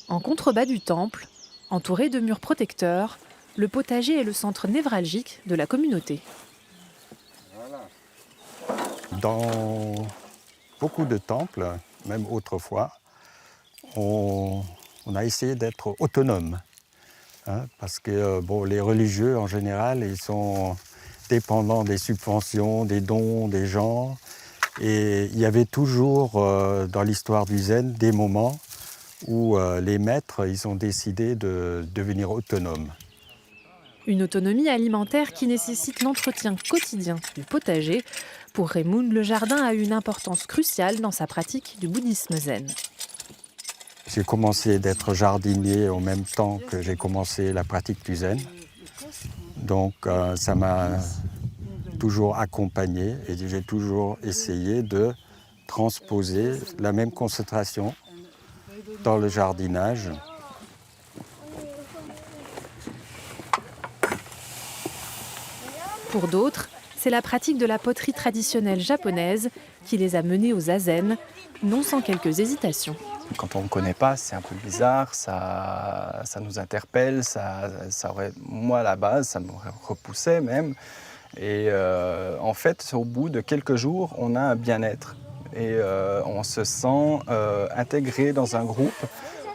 En contrebas du temple, entouré de murs protecteurs, le potager est le centre névralgique de la communauté. Dans beaucoup de temples, même autrefois, on a essayé d'être autonome, hein, parce que bon, les religieux en général, ils sont dépendants des subventions, des dons des gens. Et il y avait toujours dans l'histoire du zen des moments où les maîtres ils ont décidé de devenir autonomes. Une autonomie alimentaire qui nécessite l'entretien quotidien du potager. Pour Raymond, le jardin a une importance cruciale dans sa pratique du bouddhisme zen. J'ai commencé d'être jardinier en même temps que j'ai commencé la pratique du zen. Donc ça m'a toujours accompagné et j'ai toujours essayé de transposer la même concentration dans le jardinage. Pour d'autres, c'est la pratique de la poterie traditionnelle japonaise qui les a menés au zazen, non sans quelques hésitations. Quand on ne connaît pas, c'est un peu bizarre, ça nous interpelle, moi à la base, ça me repoussait même. Et en fait, au bout de quelques jours, on a un bien-être. Et on se sent intégré dans un groupe,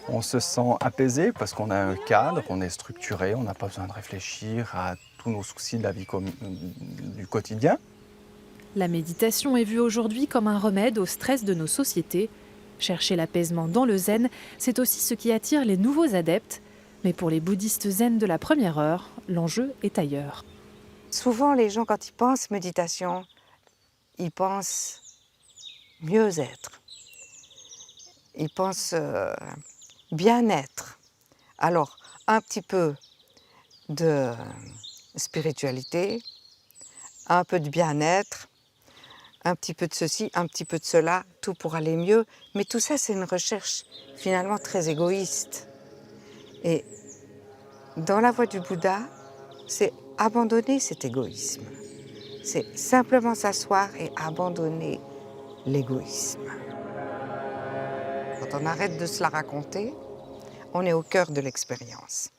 on se sent apaisé parce qu'on a un cadre, on est structuré, on n'a pas besoin de réfléchir à tous nos soucis de la vie du quotidien. La méditation est vue aujourd'hui comme un remède au stress de nos sociétés. Chercher l'apaisement dans le zen, c'est aussi ce qui attire les nouveaux adeptes. Mais pour les bouddhistes zen de la première heure, l'enjeu est ailleurs. Souvent, les gens, quand ils pensent méditation, ils pensent mieux être. Ils pensent bien-être. Alors, un petit peu de spiritualité, un peu de bien-être, un petit peu de ceci, un petit peu de cela, tout pour aller mieux. Mais tout ça, c'est une recherche finalement très égoïste. Et dans la voie du Bouddha, c'est abandonner cet égoïsme. C'est simplement s'asseoir et abandonner l'égoïsme. Quand on arrête de se la raconter, on est au cœur de l'expérience.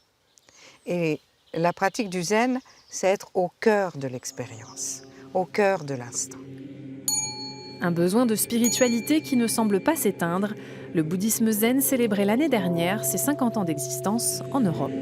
Et la pratique du zen, c'est être au cœur de l'expérience, au cœur de l'instant. Un besoin de spiritualité qui ne semble pas s'éteindre. Le bouddhisme zen célébrait l'année dernière ses 50 ans d'existence en Europe.